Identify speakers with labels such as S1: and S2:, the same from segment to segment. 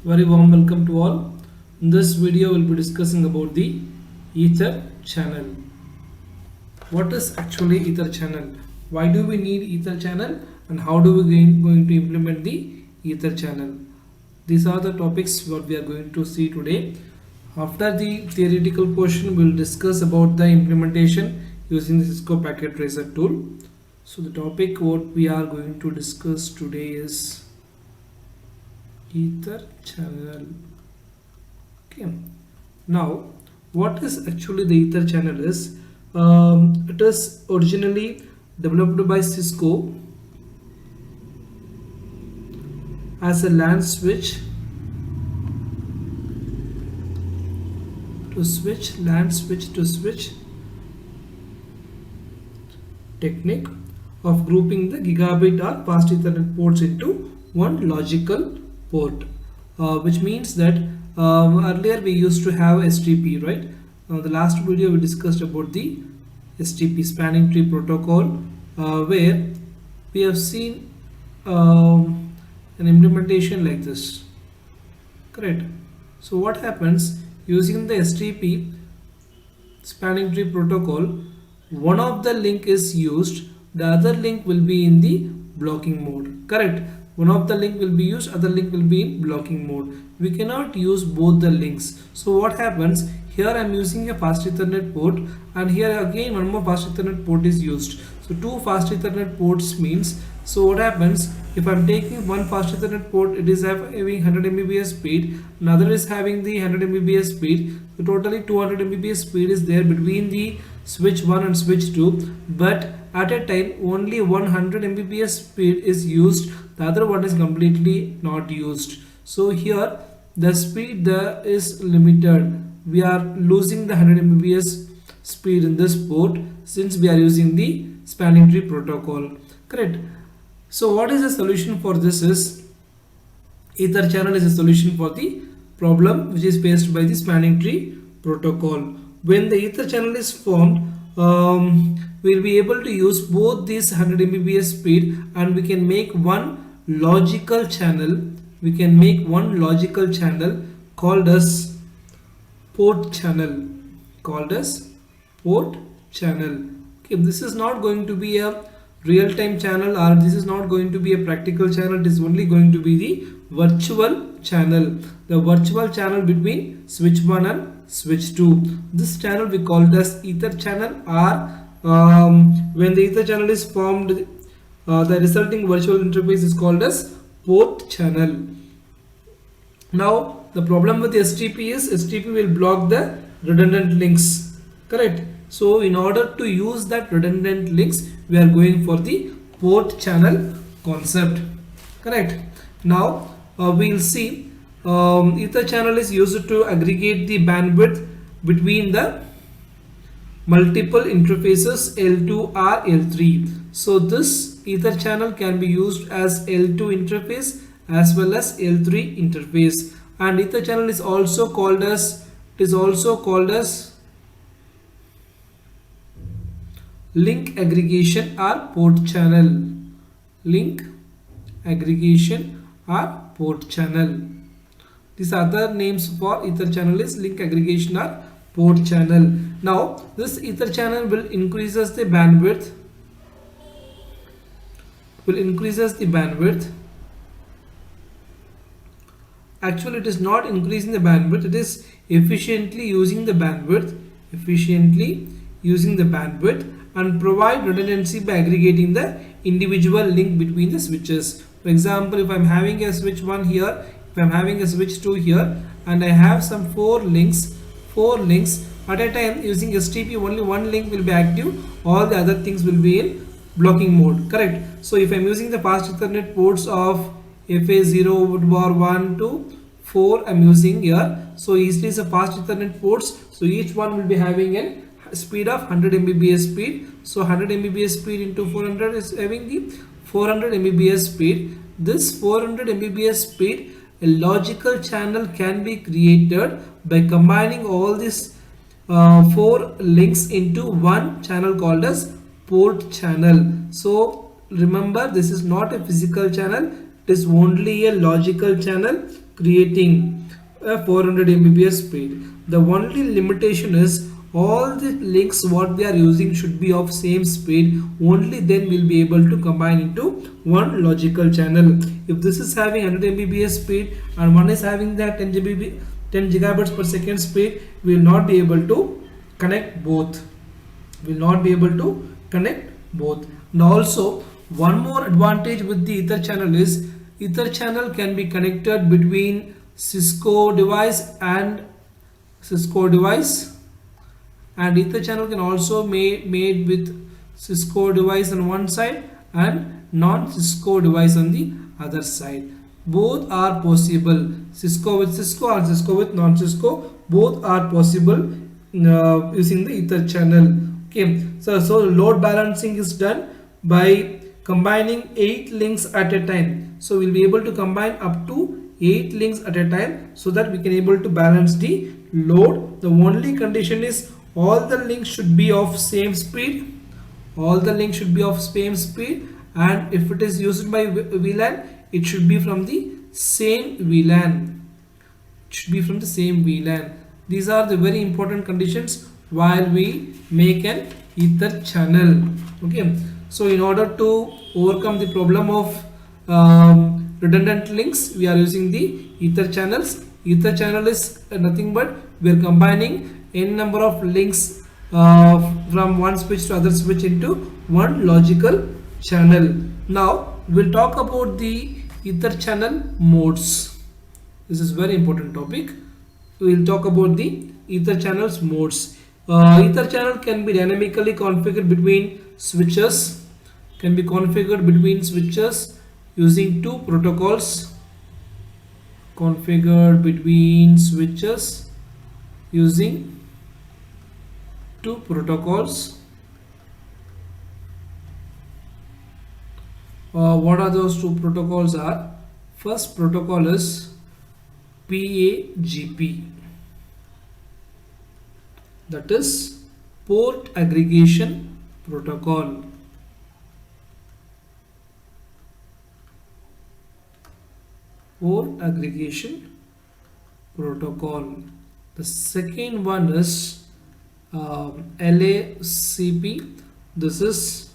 S1: Very warm welcome to all. In this video, we'll be discussing about the Ether channel. What is actually Ether channel? Why do we need Ether channel? And how do we going to implement the Ether channel? These are the topics what we are going to see today. After the theoretical portion, we'll discuss about the implementation using the Cisco Packet Tracer tool. So the topic what we are going to discuss today is Ether channel. Okay, now what is actually the Ether channel is? It is originally developed by Cisco as a LAN switch to switch, LAN switch to switch technique of grouping the gigabit or fast Ethernet ports into one logical port, which means that earlier we used to have STP, right? The last video we discussed about the STP, spanning tree protocol, where we have seen an implementation like this, correct? So what happens using the STP, spanning tree protocol, one of the link is used, the other link will be in the blocking mode, correct? One of the link will be used, other link will be in blocking mode. We cannot use both the links. So what happens here, I am using a fast Ethernet port, and here again one more fast Ethernet port is used. So two fast Ethernet ports means, so what happens if I am taking one fast Ethernet port, it is having 100 Mbps speed, another is having the 100 Mbps speed, so totally 200 Mbps speed is there between the switch 1 and switch 2, but at a time only 100 Mbps speed is used, the other one is completely not used. So here the speed there is limited, we are losing the 100 Mbps speed in this port since we are using the spanning tree protocol, correct? So what is the solution for this is, Ether channel is a solution for the problem which is faced by the spanning tree protocol. When the Ether channel is formed, we'll be able to use both these 100 Mbps speed, and we can make one logical channel. We can make one logical channel called as port channel. Called as port channel. Okay, this is not going to be a real-time channel, or this is not going to be a practical channel. It is only going to be the virtual channel. The virtual channel between switch 1 and switch 2. This channel we call it as Ether channel, or when the Ether channel is formed, the resulting virtual interface is called as port channel. Now the problem with STP is STP will block the redundant links, correct? So in order to use that redundant links, we are going for the port channel concept, correct? Now we will see Ether channel is used to aggregate the bandwidth between the multiple interfaces L2 or L3. So this Ether channel can be used as L2 interface as well as L3 interface, and Ether channel is also called as link aggregation or port channel. Link aggregation or port channel. These other names for Ether channel is link aggregation or port channel. Now this Ether channel will increases the bandwidth. Actually it is not increasing the bandwidth, it is efficiently using the bandwidth, and provide redundancy by aggregating the individual link between the switches. For example, if I am having a switch 1 here, if I am having a switch 2 here, and I have some four links at a time, using STP only one link will be active, all the other things will be in blocking mode, correct? So if I am using the fast Ethernet ports of FA0 bar 1 to 4, I am using here, so each is a fast Ethernet ports, so each one will be having a speed of 100 Mbps speed. So 100 Mbps speed into 400 is having the 400 Mbps speed. This 400 Mbps speed, a logical channel can be created by combining all these four links into one channel called as port channel. So remember, this is not a physical channel, It is only a logical channel creating a 400 Mbps speed. The only limitation is all the links what we are using should be of same speed. Only then we'll be able to combine into one logical channel. If this is having 100 Mbps speed and one is having that 10 gigabits per second speed, we will not be able to connect both. Will not be able to connect both. And also one more advantage with the ether channel is ether channel can be connected between Cisco device and ether channel can also made with Cisco device on one side and non-Cisco device on the other side. Both are possible. Cisco with Cisco or Cisco with non-Cisco, both are possible using the ether channel. Okay, so load balancing is done by combining 8 links at a time. So we'll be able to combine up to 8 links at a time so that we can able to balance the load. The only condition is all the links should be of same speed. All the links should be of same speed, and if it is used by VLAN, it should be from the same VLAN. It should be from the same VLAN. These are the very important conditions while we make an ether channel. Okay, so in order to overcome the problem of redundant links, we are using the ether channels. Ether channel is nothing but we are combining n number of links from one switch to other switch into one logical channel. Now we'll talk about the ether channel modes. This is very important topic. We will talk about the ether channels modes. Ether channel can be dynamically configured between switches. Can be configured between switches using two protocols. Configured between switches using two protocols. What are those two protocols are? First protocol is PAGP, that is port aggregation protocol. Port aggregation protocol. The second one is LACP. This is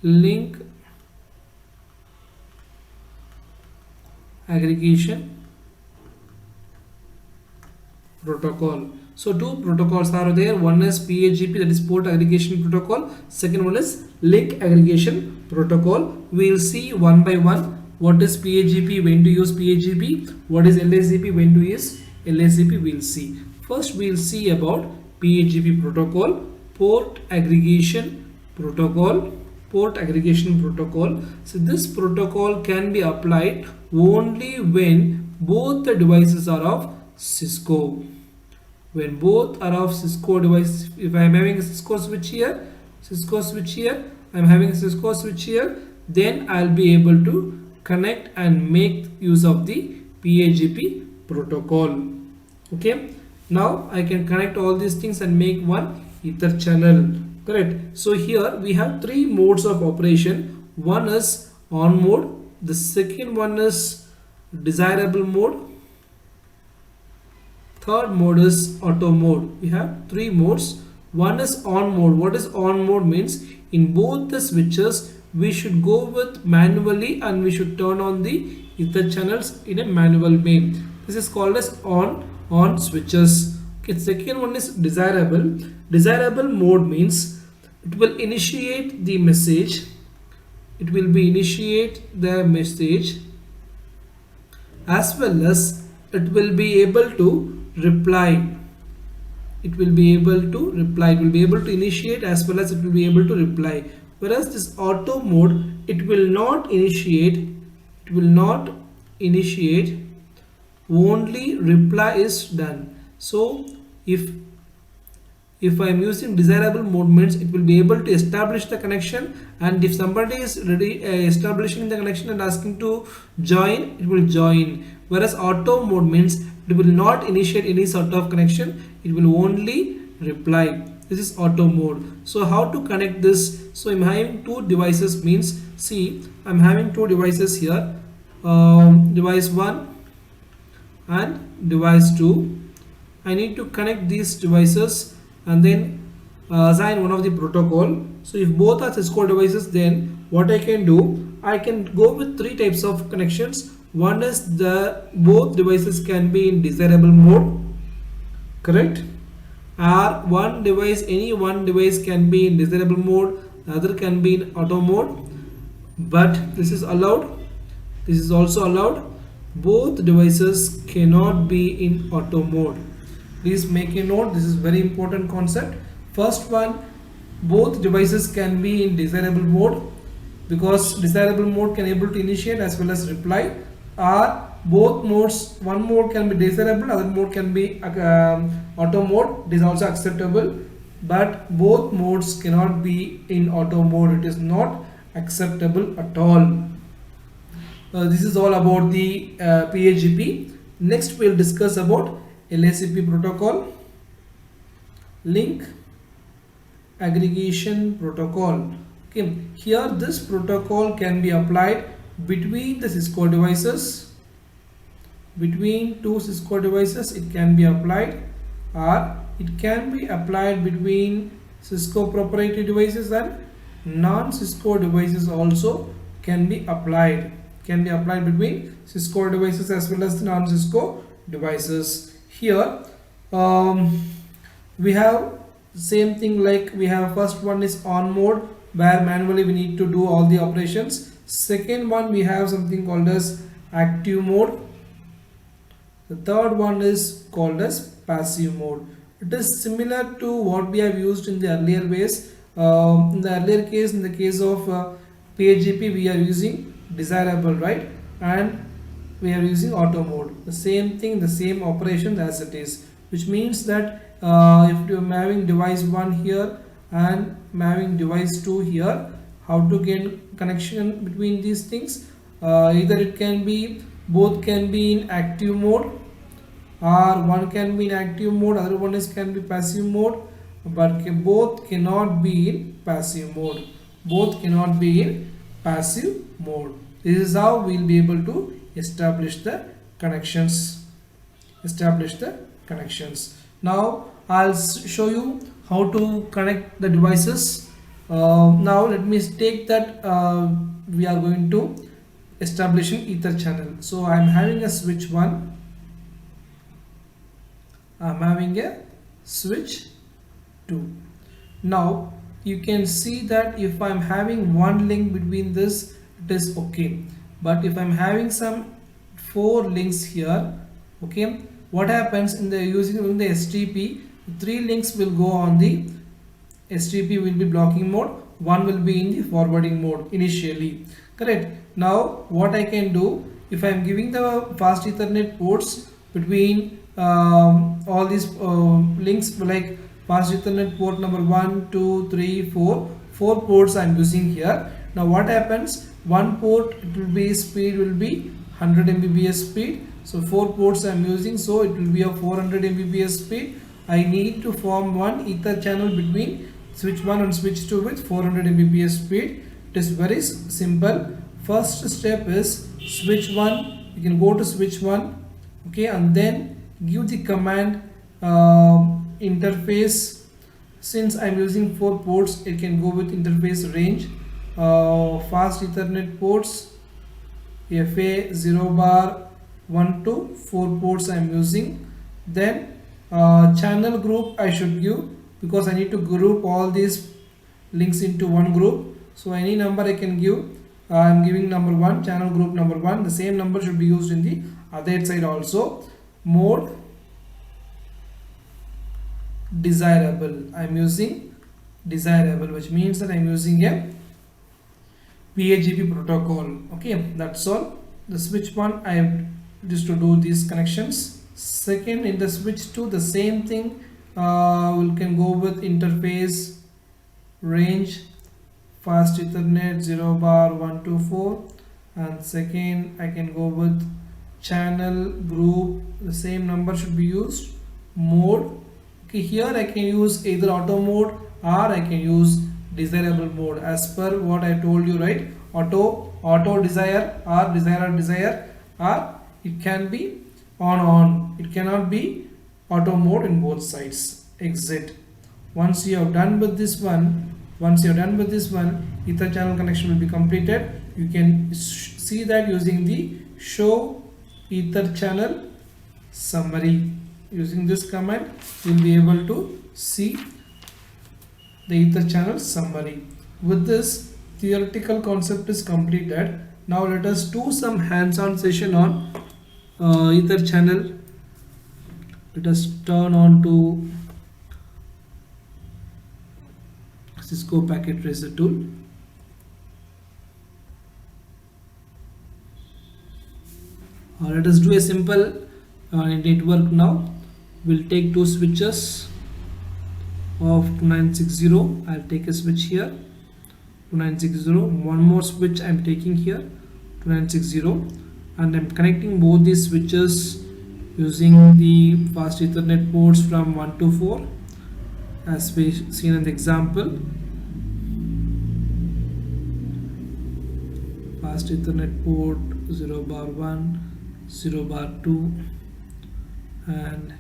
S1: link aggregation protocol. So two protocols are there. One is PAGP, that is port aggregation protocol. Second one is link aggregation protocol. We will see one by one. What is PAGP, when to use PAGP, what is LACP, when to use LACP, we will see. First we will see about PAGP protocol, port aggregation protocol. Port aggregation protocol. So this protocol can be applied only when both the devices are of Cisco. When both are of Cisco device, if I am having a Cisco switch here, I am having a Cisco switch here, then I'll be able to connect and make use of the PAGP protocol. Okay, now I can connect all these things and make one ether channel. Correct. So here we have three modes of operation. One is on mode, the second one is desirable mode, third mode is auto mode. We have three modes. One is on mode. What is on mode means? In both the switches we should go with manually and we should turn on the ether channels in a manual way. This is called as on switches. Okay, second one is desirable. Desirable mode means it will initiate the message. It will be initiate the message as well as it will be able to reply. It will be able to reply. It will be able to initiate as well as it will be able to reply. Whereas this auto mode, it will not initiate. It will not initiate. Only reply is done. So if I am using desirable mode means it will be able to establish the connection, and if somebody is ready establishing the connection and asking to join, it will join. Whereas auto mode means it will not initiate any sort of connection, it will only reply. this is auto mode. So how to connect this? So I'm having two devices, means see, I'm having two devices here, device 1 and device 2. I need to connect these devices and then assign one of the protocol. So if both are Cisco devices, then what I can do, I can go with three types of connections. One is the both devices can be in desirable mode, correct? Or one device, any one device can be in desirable mode, the other can be in auto mode. But this is allowed, this is also allowed. Both devices cannot be in auto mode. Please make a note, this is very important concept. First one, both devices can be in desirable mode, because desirable mode can able to initiate as well as reply. Or both modes, one mode can be desirable, other mode can be auto mode, it is also acceptable. But both modes cannot be in auto mode, it is not acceptable at all. This is all about the PAGP. Next we'll discuss about LACP protocol, link aggregation protocol. Okay, here this protocol can be applied between the Cisco devices, between two Cisco devices it can be applied, or it can be applied between Cisco proprietary devices and non-Cisco devices also can be applied. Can be applied between Cisco devices as well as the non-Cisco devices. Here we have same thing, like we have first one is on mode, where manually we need to do all the operations. Second one, we have something called as active mode. The third one is called as passive mode. It is similar to what we have used in the earlier ways. In the earlier case, in the case of PAGP, we are using desirable, right? And we are using auto mode. The same thing, the same operation as it is, which means that if you are having device 1 here and having device 2 here, how to get connection between these things? Either it can be, both can be in active mode, or one can be in active mode, other one is can be passive mode, but both cannot be in passive mode. Both cannot be in passive mode. This is how we will be able to establish the connections. Now I'll show you how to connect the devices. Now let me take that we are going to establish an ether channel. So I'm having a switch 1, I'm having a switch 2. Now you can see that if I'm having one link between this, it is okay. But if I'm having some 4 links here, okay, what happens in the using the STP, 3 links will go on the STP will be blocking mode, one will be in the forwarding mode initially, correct? Now what I can do, if I am giving the fast Ethernet ports between all these links, like fast Ethernet port number 1, 2, 3, 4, 4 ports I am using here. Now what happens, one port it will be speed will be 100 Mbps speed, so 4 ports I am using, so it will be a 400 Mbps speed. I need to form one ether channel between switch 1 and switch 2 with 400 Mbps speed. It is very simple. First step is switch 1, you can go to switch 1, okay, and then give the command interface. Since I am using 4 ports, it can go with interface range, fast Ethernet ports, FA 0 bar 1 to 4 ports I am using. Then channel group I should give, because I need to group all these links into one group. So any number I can give, I am giving number 1, channel group number 1. The same number should be used in the other side also. Mode desirable, I am using desirable, which means that I am using a PAGP protocol. Okay, that's all. The switch 1 I have just to do these connections. Second, in the switch 2, the same thing, we can go with interface range fast Ethernet 0 bar 1 to 4, and second I can go with channel group, the same number should be used. Mode Okay, here I can use either auto mode or I can use desirable mode as per what I told you, right? Auto desire or it can be on. It cannot be auto mode in both sides. Exit. Once you have done with this one, ether channel connection will be completed. You can see that using the show ether channel summary. Using this command, you will be able to see the ether channel summary. With this, theoretical concept is completed. Now let us do some hands-on session on ether channel. Let us turn on to Cisco Packet Tracer tool. Let us do a simple network now. We'll take two switches of 2960. I'll take a switch here, 2960. One more switch I'm taking here, 2960, and I'm connecting both these switches using the fast Ethernet ports from 1 to 4 as we seen in the example. Fast Ethernet port 0 bar 1, 0 bar 2, and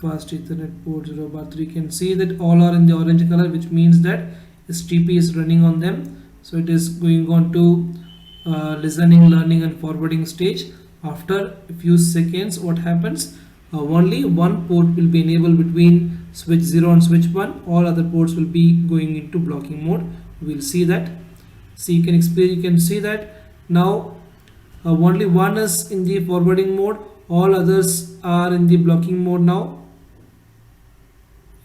S1: fast Ethernet port 0 bar 3. You can see that all are in the orange color, which means that STP is running on them. So it is going on to listening, learning and forwarding stage. After a few seconds, what happens? Only one port will be enabled between switch 0 and switch 1. All other ports will be going into blocking mode. We will see that. See, you can see that now only one is in the forwarding mode. All others are in the blocking mode now.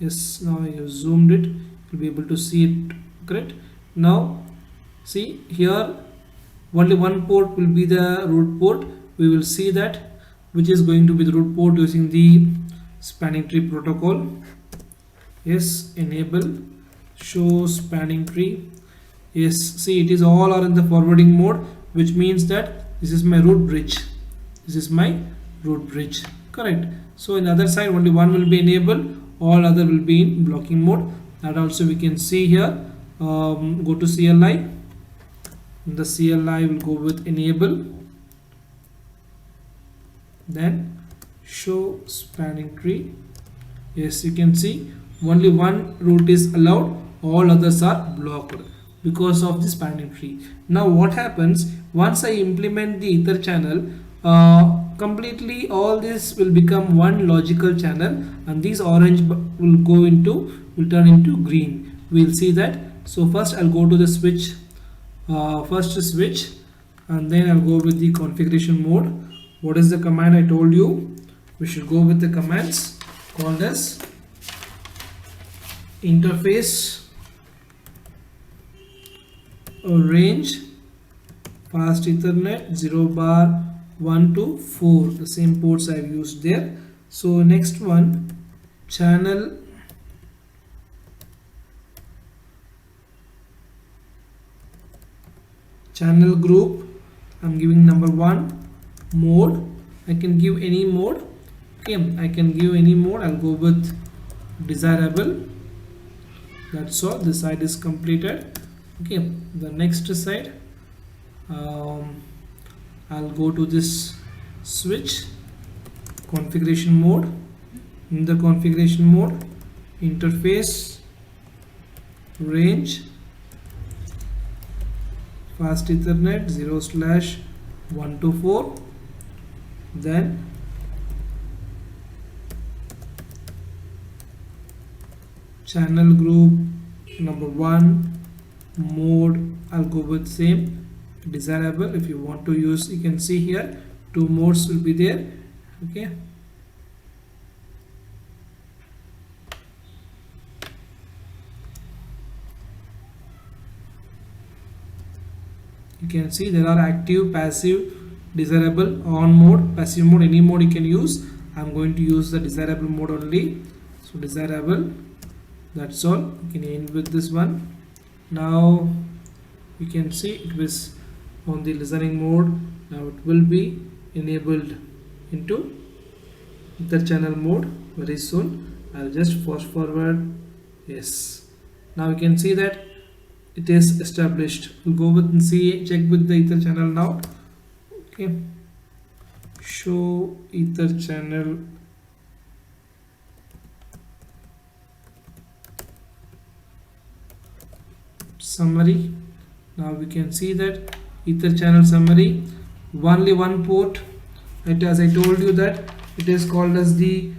S1: Yes, now I have zoomed it. You'll be able to see it, correct? Now see here, only one port will be the root port. We will see that which is going to be the root port using the spanning tree protocol. Yes, enable show spanning tree. Yes, see, it is all are in the forwarding mode, which means that this is my root bridge. This is my root bridge, correct? So in the other side, only one will be enabled, all other will be in blocking mode. That also we can see here. Go to CLI. In the CLI will go with enable, then show spanning tree. Yes, you can see only one route is allowed, all others are blocked because of the spanning tree. Now what happens once I implement the ether channel, completely all this will become one logical channel, and these orange will turn into green. We'll see that. So first I'll go to the switch, first switch, and then I'll go with the configuration mode. What is the command I told you? We should go with the commands called as interface range fast Ethernet 0 bar 1 to 4, the same ports I've used there. So next one, channel group, I'm giving number 1. Mode, I can give any mode. Okay, I can give any mode. I'll go with desirable. That's all. This side is completed. Okay, the next side, I'll go to this switch configuration mode. In the configuration mode, interface range fast Ethernet 0/1 to 4, then channel group number 1, mode I'll go with same, desirable. If you want to use, you can see here 2 modes will be there. Okay, you can see there are active, passive, desirable, on mode, passive mode, any mode you can use. I'm going to use the desirable mode only. So desirable, that's all. You can end with this one. Now you can see it was on the listening mode. Now it will be enabled into ether channel mode. very soon. I'll just fast forward. Yes, now you can see that it is established. We'll go with and see, check with the ether channel now. Okay, show ether channel summary. Now we can see that ether channel summary, only one port. It, as I told you, that it is called as the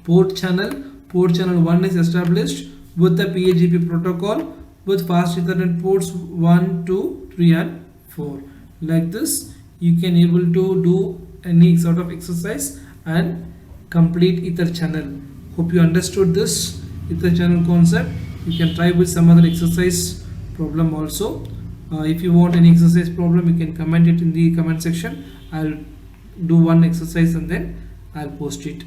S1: port channel. Port channel 1 is established with the PAGP protocol with fast ethernet ports 1, 2, 3 and 4. Like this you can able to do any sort of exercise and complete ether channel. Hope you understood this ether channel concept. You can try with some other exercise problem also. If you want any exercise problem, you can comment it in the comment section. I'll do one exercise and then I'll post it.